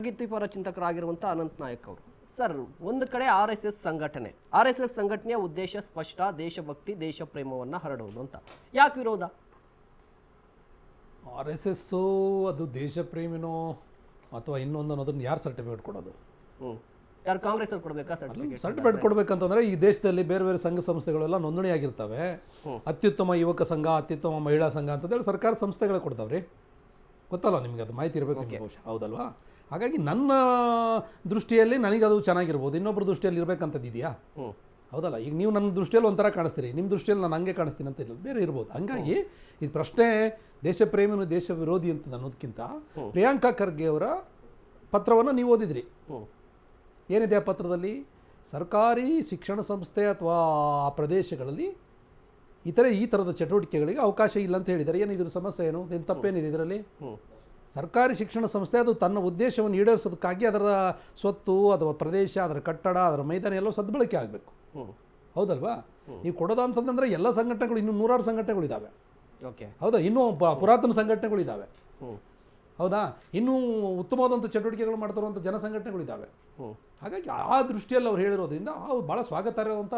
ಪ್ರಗತಿಪರ ಚಿಂತಕರಾಗಿರುವಂಥ ಅನಂತ್ ನಾಯಕ್ ಅವರು ಸರ್, ಒಂದು ಕಡೆ ಆರ್ ಎಸ್ ಎಸ್ ಸಂಘಟನೆಯ ಉದ್ದೇಶ ಸ್ಪಷ್ಟ, ದೇಶಭಕ್ತಿ ದೇಶ ಪ್ರೇಮವನ್ನು ಹರಡುವುದು ಅಂತ. ಯಾಕೆ ವಿರೋಧ? ಆರ್ ಎಸ್ ಎಸ್ಸು ಅದು ದೇಶ ಪ್ರೇಮಿನೋ ಅಥವಾ ಇನ್ನೊಂದು ಅನ್ನೋದನ್ನು ಯಾರು ಸರ್ಟಿಫಿಕೇಟ್ ಕೊಡೋದು? ಯಾರು ಕಾಂಗ್ರೆಸ್ ಅವ್ರು ಕೊಡಬೇಕಾ ಸರ್ಟಿಫಿಕೇಟ್ ಕೊಡಬೇಕಂತಂದ್ರೆ ಈ ದೇಶದಲ್ಲಿ ಬೇರೆ ಬೇರೆ ಸಂಘ ಸಂಸ್ಥೆಗಳೆಲ್ಲ ನೋಂದಣಿ ಆಗಿರ್ತವೆ. ಅತ್ಯುತ್ತಮ ಯುವಕ ಸಂಘ, ಅತ್ಯುತ್ತಮ ಮಹಿಳಾ ಸಂಘ ಅಂತಂದೇಳಿ ಸರ್ಕಾರ ಸಂಸ್ಥೆಗಳೇ ಕೊಡ್ತಾವ್ರಿ. ಗೊತ್ತಲ್ಲ ನಿಮಗೆ, ಅದು ಮಾಹಿತಿ ಇರಬೇಕು ಬಹುಶಃ, ಹೌದಲ್ವಾ? ಹಾಗಾಗಿ ನನ್ನ ದೃಷ್ಟಿಯಲ್ಲಿ ನನಗದು ಚೆನ್ನಾಗಿರ್ಬೋದು, ಇನ್ನೊಬ್ಬರ ದೃಷ್ಟಿಯಲ್ಲಿ ಇರಬೇಕಂತದ್ದಿದೆಯಾ? ಹೌದಲ್ಲ? ಈಗ ನೀವು ನನ್ನ ದೃಷ್ಟಿಯಲ್ಲಿ ಒಂಥರ ಕಾಣಿಸ್ತೀರಿ, ನಿಮ್ಮ ದೃಷ್ಟಿಯಲ್ಲಿ ನಾನು ಹಂಗೆ ಕಾಣಿಸ್ತೀನಿ ಅಂತ ಇಲ್ಲ, ಬೇರೆ ಇರ್ಬೋದು. ಹಂಗಾಗಿ ಇದು ಪ್ರಶ್ನೆ ದೇಶ ಪ್ರೇಮಿನು ದೇಶ ವಿರೋಧಿ ಅಂತ ಅನ್ನೋದಕ್ಕಿಂತ ಪ್ರಿಯಾಂಕಾ ಖರ್ಗೆ ಅವರ ಪತ್ರವನ್ನು ನೀವು ಓದಿದ್ರಿ. ಏನಿದೆ ಆ ಪತ್ರದಲ್ಲಿ? ಸರ್ಕಾರಿ ಶಿಕ್ಷಣ ಸಂಸ್ಥೆ ಅಥವಾ ಆ ಪ್ರದೇಶಗಳಲ್ಲಿ ಈ ಥರದ ಚಟುವಟಿಕೆಗಳಿಗೆ ಅವಕಾಶ ಇಲ್ಲ ಅಂತ ಹೇಳಿದ್ದಾರೆ. ಏನು ಇದ್ರ ಸಮಸ್ಯೆ ಏನು? ಏನು ತಪ್ಪೇನಿದೆ ಇದರಲ್ಲಿ? ಸರ್ಕಾರಿ ಶಿಕ್ಷಣ ಸಂಸ್ಥೆ ಅದು ತನ್ನ ಉದ್ದೇಶವನ್ನು ಈಡೇರಿಸೋದಕ್ಕಾಗಿ ಅದರ ಸ್ವತ್ತು, ಅದರ ಪ್ರದೇಶ, ಅದರ ಕಟ್ಟಡ, ಅದರ ಮೈದಾನ ಎಲ್ಲೋ ಸದ್ಬಳಕೆ ಆಗಬೇಕು. ಹೌದಲ್ವಾ? ನೀವು ಕೊಡೋದು ಅಂತಂದರೆ ಎಲ್ಲ ಸಂಘಟನೆಗಳು, ಇನ್ನೂ 100 ಸಂಘಟನೆಗಳಿದ್ದಾವೆ. ಹೌದಾ? ಇನ್ನೂ ಪುರಾತನ ಸಂಘಟನೆಗಳಿದ್ದಾವೆ. ಹೌದಾ? ಇನ್ನೂ ಉತ್ತಮವಾದಂಥ ಚಟುವಟಿಕೆಗಳು ಮಾಡ್ತಿರುವಂಥ ಜನ ಸಂಘಟನೆಗಳಿದ್ದಾವೆ. ಹಾಗಾಗಿ ಆ ದೃಷ್ಟಿಯಲ್ಲಿ ಅವ್ರು ಹೇಳಿರೋದ್ರಿಂದ ಭಾಳ ಸ್ವಾಗತಾರ್ಹವಂಥ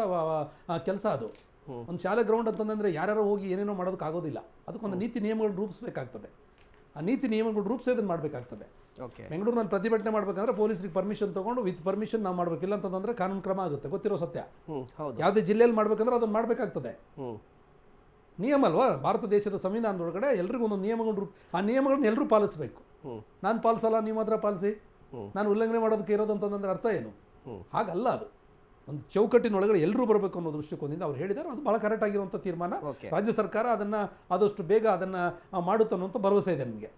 ಕೆಲಸ ಅದು. ಒಂದು ಶಾಲೆ ಗ್ರೌಂಡ್ ಅಂತಂದರೆ ಯಾರ್ಯಾರೋ ಹೋಗಿ ಏನೇನೋ ಮಾಡೋದಕ್ಕಾಗೋದಿಲ್ಲ. ಅದಕ್ಕೊಂದು ನೀತಿ ನಿಯಮಗಳು ರೂಪಿಸಬೇಕಾಗ್ತದೆ. ಆ ನೀತಿ ನಿಯಮಗಳು ರೂಪಿಸೋದನ್ನು ಮಾಡಬೇಕಾಗ್ತದೆ. ಬೆಂಗಳೂರಿನಲ್ಲಿ ಪ್ರತಿಭಟನೆ ಮಾಡಬೇಕಂದ್ರೆ ಪೊಲೀಸರಿಗೆ ಪರ್ಮಿಷನ್ ತೊಗೊಂಡು ವಿತ್ ಪರ್ಮಿಷನ್ ನಾವು ಮಾಡಬೇಕಿಲ್ಲ ಅಂತಂದರೆ ಕಾನೂನು ಕ್ರಮ ಆಗುತ್ತೆ, ಗೊತ್ತಿರೋ ಸತ್ಯ. ಯಾವುದೇ ಜಿಲ್ಲೆಯಲ್ಲಿ ಮಾಡಬೇಕಂದ್ರೆ ಅದನ್ನು ಮಾಡಬೇಕಾಗ್ತದೆ. ನಿಯಮ ಅಲ್ವಾ? ಭಾರತ ದೇಶದ ಸಂವಿಧಾನದೊಳಗಡೆ ಎಲ್ರಿಗೂ ಒಂದೊಂದು ನಿಯಮಗಳು, ಆ ನಿಯಮಗಳನ್ನ ಎಲ್ಲರೂ ಪಾಲಿಸಬೇಕು. ನಾನು ಪಾಲಿಸಲ್ಲ, ನೀವು ಮಾತ್ರ ಪಾಲಿಸಿ, ನಾನು ಉಲ್ಲಂಘನೆ ಮಾಡೋದಕ್ಕೆ ಇರೋದು ಅಂತಂದ್ರೆ ಅರ್ಥ ಏನು? ಹಾಗಲ್ಲ. ಅದು ಒಂದು ಚೌಕಟ್ಟಿನೊಳಗಡೆ ಎಲ್ಲರೂ ಬರಬೇಕು ಅನ್ನೋ ದೃಷ್ಟಿಕೋನದಿಂದ ಅವ್ರು ಹೇಳಿದ್ದಾರೆ. ಅದು ಭಾಳ ಕರೆಕ್ಟ್ ಆಗಿರುವಂಥ ತೀರ್ಮಾನ. ರಾಜ್ಯ ಸರ್ಕಾರ ಅದನ್ನು ಆದಷ್ಟು ಬೇಗ ಅದನ್ನು ಮಾಡುತ್ತೆ ಅನ್ನುವಂಥ ಭರವಸೆ ಇದೆ ನನಗೆ.